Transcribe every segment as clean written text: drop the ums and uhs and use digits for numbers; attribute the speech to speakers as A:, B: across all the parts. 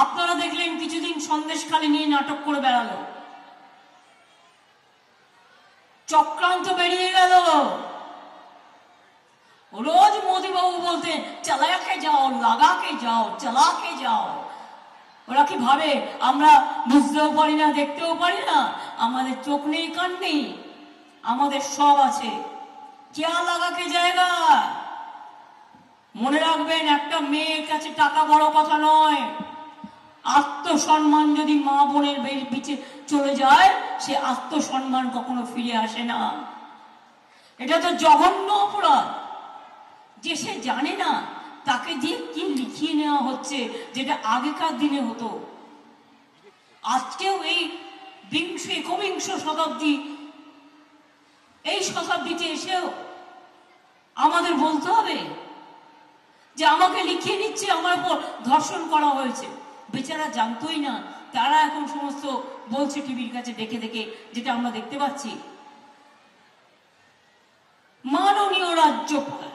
A: আপনারা দেখলেন কিছুদিন সন্দেশখালী নিয়ে নাটক করে বেড়ালো, চক্রান্ত বেরিয়ে গেল। রোজ মোদীবাবু বলতেন চালাকে যাও, লাগাকে যাও, চালাকে যাও। ওরা কি ভাবে আমরা বুঝতেও পারি না, দেখতেও পারি না? আমাদের চোখ নেই, কান নেই, আমাদের সব আছে। क्या লাগাকে জায়গা। মনে রাখবেন, একটা মেয়ের কাছে টাকা বড় কথা নয়। আত্মসম্মান যদি মা বোনের পিছে চলে যায়, সে আত্মসম্মান কখনো ফিরে আসে না। এটা তো জঘন্য অপরাধ। যে সে জানে না তাকে দিয়ে কি লিখিয়ে নেওয়া হচ্ছে, যেটা আগেকার দিনে হতো। আজকেও এই একবিংশ শতাব্দী, এই শতাব্দীতে এসেও আমাদের বলতে হবে যে আমাকে লিখিয়ে নিচ্ছে, আমার উপর ধর্ষণ করা হয়েছে। বেচারা জানতোই না, তারা এখন সমস্ত বলছে টিভির কাছে দেখে দেখে, যেটা আমরা দেখতে পাচ্ছি। মাননীয় রাজ্যপাল,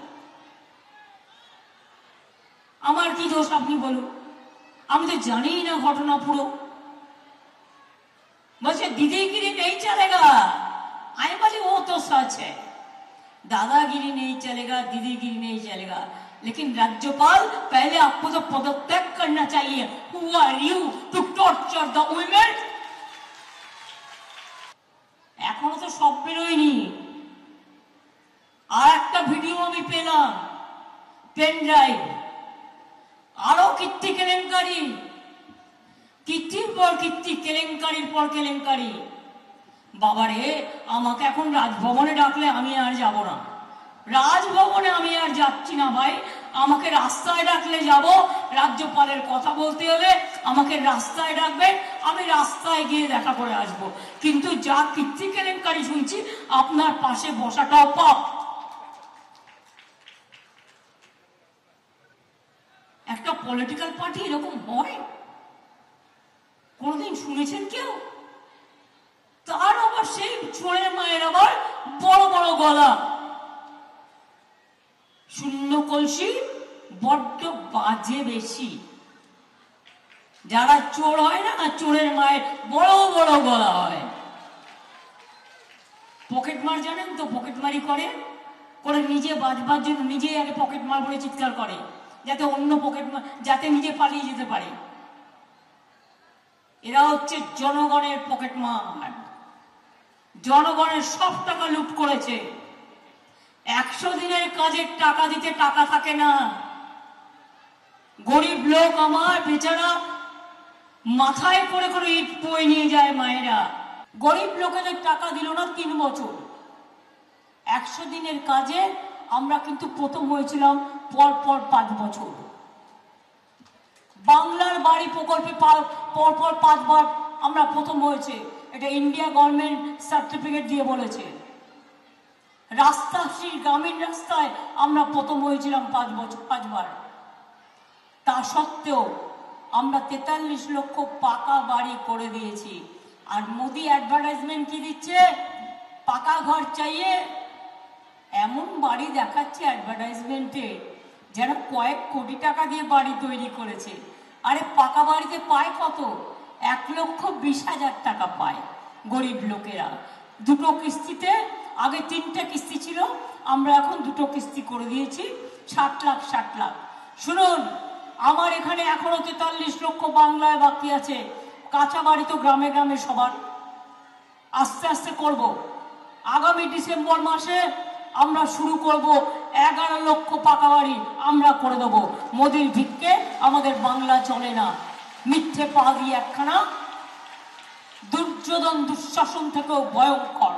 A: আমার কি দোষ আপনি বলুন? আমি তো জানি না ঘটনা পুরো। বলছে দিদিগিরি নেই চলেগা। আমি বলছি ও তো সच है, दादागिरी नहीं चलेगा, दीदीगिरी नहीं चलेगा। लेकिन राज्यपाल, पहले आपको तो पदत्याग करना चाहिए। Who are you to torture the women? এখনো তো সব বেরোয়নি। আর একটা ভিডিও আমি পেলাম, পেন ড্রাইভ, আরো কীর্তি কেলেঙ্কারি, কীর্তির পর কীর্তি, কেলেঙ্কারির পর কেলেঙ্কারি। বাবারে, আমাকে এখন রাজভবনে ডাকলে আমি আর যাব না। রাজভবনে আমি আর যাচ্ছি না ভাই। আমাকে রাস্তায় ডাকলে যাব। রাজ্যপালের কথা বলতে হলে আমাকে রাস্তায় ডাকবেন, আমি রাস্তায় গিয়ে দেখা করে আসব। কিন্তু যা কীর্তি কেলেঙ্কারি শুনছি, আপনার পাশে বসাটাও পাপ। একটা পলিটিক্যাল পার্টি এরকম হয়? কোনদিন শুনেছেন কেউ? তার আবার সেই ছোড়ের মায়ের আবার বড় বড় গলা, শূন্য কলসি, বড্ড বাজে বেশি। যারা চোর হয় না, চোরের মায়ের বড় বড় গলা হয়। পকেট মার জানেন তো? পকেট মারি করে করে নিজে বাঁচবার জন্য নিজেই আগে পকেট মার বলে চিৎকার করে, যাতে অন্য পকেট মার, যাতে নিজে পালিয়ে যেতে পারে। এরা হচ্ছে জনগণের পকেট মার। জনগণের সব টাকা লুট করেছে। 100 দিনের কাজের টাকা দিতে টাকা থাকে না। গরিব লোক আমার বেচারা মাথায় করে করে ইট বয়ে নিয়ে যায় মায়েরা। গরিব লোকেদের টাকা দিল না 3 বছর। 100 দিনের কাজে আমরা কিন্তু প্রথম হয়েছিলাম পর পর 5 বছর। বাংলার বাড়ি প্রকল্পে পর পর 5 বার আমরা প্রথম হয়েছে। এটা ইন্ডিয়া গভর্নমেন্ট সার্টিফিকেট দিয়ে বলেছে। রাস্তাশ্রী গ্রামীণ রাস্তায় আমরা প্রথম হয়েছিলাম 5 বার। তা সত্ত্বেও আমরা 43 লক্ষ পাকা বাড়ি করে দিয়েছি। আর মোদি অ্যাডভার্টাইজমেন্ট কি দিচ্ছে? পাকা ঘর চাইয়ে। এমন বাড়ি দেখাচ্ছে অ্যাডভার্টাইজমেন্টে যেন কয়েক কোটি টাকা দিয়ে বাড়ি তৈরি করেছে। আরে পাকা বাড়িতে পায় কত? 1,20,000 টাকা পায় গরিব লোকেরা। 2টো কিস্তিতে, আগে 3টে কিস্তি ছিল, আমরা এখন 2টো কিস্তি করে দিয়েছি। 60 লাখ 60 লাখ। শুনুন, আমার এখানে এখনো 43 লক্ষ বাংলায় বাকি আছে। কাঁচা বাড়ি তো গ্রামে গ্রামে সবার। আস্তে আস্তে করব। আগামী ডিসেম্বর মাসে আমরা শুরু করব 11 লক্ষ পাকা বাড়ি আমরা করে দেব। মোদির ভিক্ষে আমাদের বাংলা চলে না। মিথ্যে পা দিয়ে একখানা দুর্যোধন দুঃশাসন থেকেও ভয়ঙ্কর।